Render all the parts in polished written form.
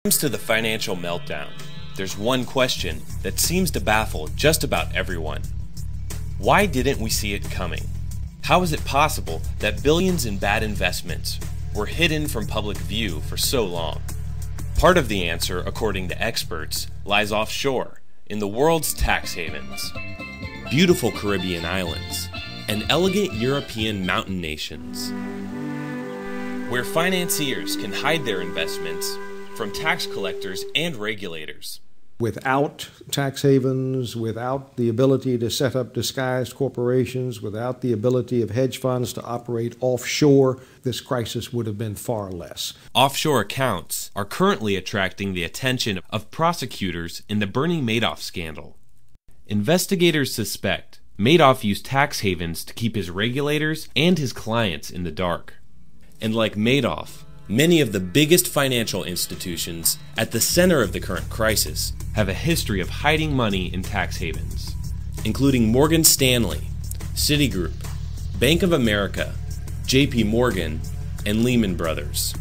When it comes to the financial meltdown, there's one question that seems to baffle just about everyone. Why didn't we see it coming? How is it possible that billions in bad investments were hidden from public view for so long? Part of the answer, according to experts, lies offshore, in the world's tax havens. Beautiful Caribbean islands, and elegant European mountain nations, where financiers can hide their investments from tax collectors and regulators. Without tax havens, without the ability to set up disguised corporations, without the ability of hedge funds to operate offshore, this crisis would have been far less. Offshore accounts are currently attracting the attention of prosecutors in the Bernie Madoff scandal. Investigators suspect Madoff used tax havens to keep his regulators and his clients in the dark. And like Madoff, many of the biggest financial institutions at the center of the current crisis have a history of hiding money in tax havens, including Morgan Stanley, Citigroup, Bank of America, JP Morgan, and Lehman Brothers.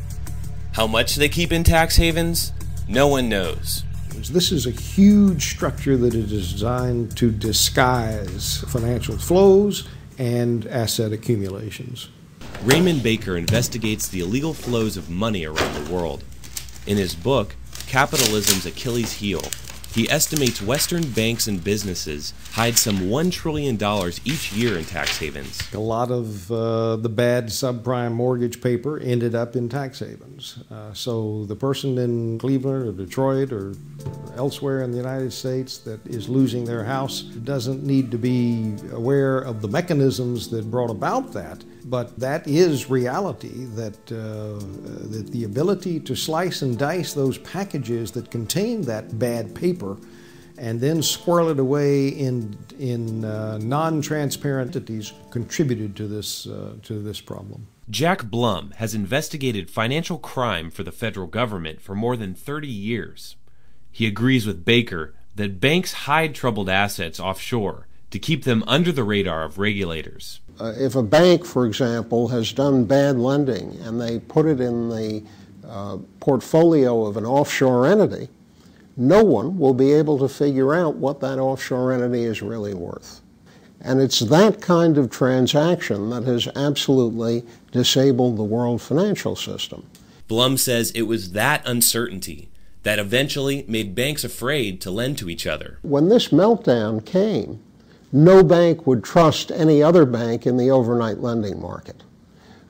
How much they keep in tax havens? No one knows. This is a huge structure that is designed to disguise financial flows and asset accumulations. Raymond Baker investigates the illegal flows of money around the world. In his book, Capitalism's Achilles Heel, he estimates Western banks and businesses hide some $1 trillion each year in tax havens. A lot of the bad subprime mortgage paper ended up in tax havens. So the person in Cleveland or Detroit or elsewhere in the United States that is losing their house doesn't need to be aware of the mechanisms that brought about that. But that is reality, that the ability to slice and dice those packages that contain that bad paper and then squirrel it away in non-transparent entities contributed to this problem. Jack Blum has investigated financial crime for the federal government for more than 30 years. He agrees with Baker that banks hide troubled assets offshore to keep them under the radar of regulators. If a bank, for example, has done bad lending and they put it in the portfolio of an offshore entity, no one will be able to figure out what that offshore entity is really worth. And it's that kind of transaction that has absolutely disabled the world financial system. Blum says it was that uncertainty that eventually made banks afraid to lend to each other. When this meltdown came, no bank would trust any other bank in the overnight lending market.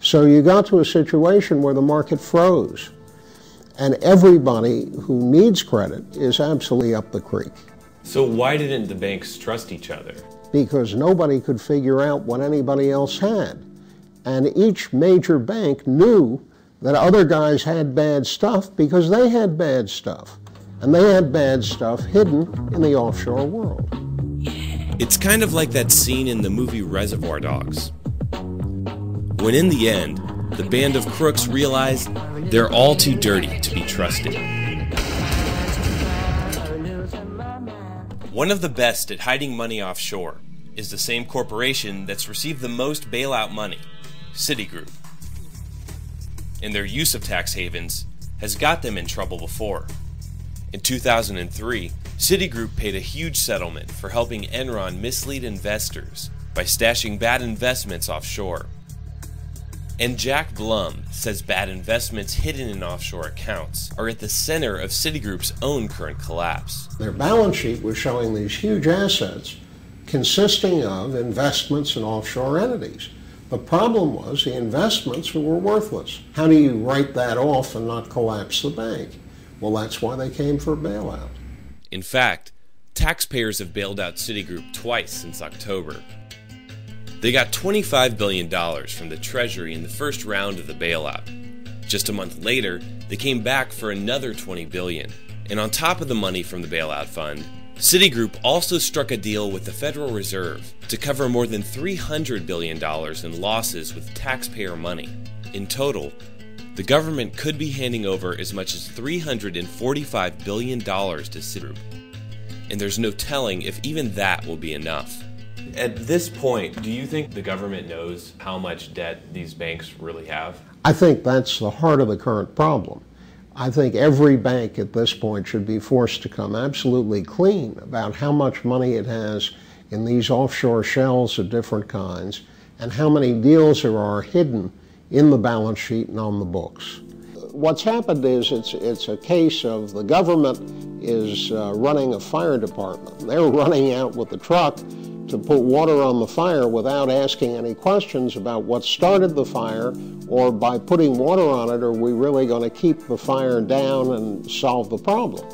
So you got to a situation where the market froze, and everybody who needs credit is absolutely up the creek. So why didn't the banks trust each other? Because nobody could figure out what anybody else had. And each major bank knew that other guys had bad stuff because they had bad stuff. And they had bad stuff hidden in the offshore world. It's kind of like that scene in the movie Reservoir Dogs, when in the end, the band of crooks realize they're all too dirty to be trusted. One of the best at hiding money offshore is the same corporation that's received the most bailout money, Citigroup. And their use of tax havens has got them in trouble before. In 2003, Citigroup paid a huge settlement for helping Enron mislead investors by stashing bad investments offshore. And Jack Blum says bad investments hidden in offshore accounts are at the center of Citigroup's own current collapse. Their balance sheet was showing these huge assets consisting of investments in offshore entities. The problem was the investments were worthless. How do you write that off and not collapse the bank? Well, that's why they came for a bailout. In fact, taxpayers have bailed out Citigroup twice since October. They got $25 billion from the Treasury in the first round of the bailout. Just a month later, they came back for another $20 billion. And on top of the money from the bailout fund, Citigroup also struck a deal with the Federal Reserve to cover more than $300 billion in losses with taxpayer money. In total, the government could be handing over as much as $345 billion to Citigroup. And there's no telling if even that will be enough. At this point, do you think the government knows how much debt these banks really have? I think that's the heart of the current problem. I think every bank at this point should be forced to come absolutely clean about how much money it has in these offshore shells of different kinds and how many deals there are hidden in the balance sheet and on the books. What's happened is it's a case of the government is running a fire department. They're running out with the truck to put water on the fire without asking any questions about what started the fire, or by putting water on it, are we really going to keep the fire down and solve the problem?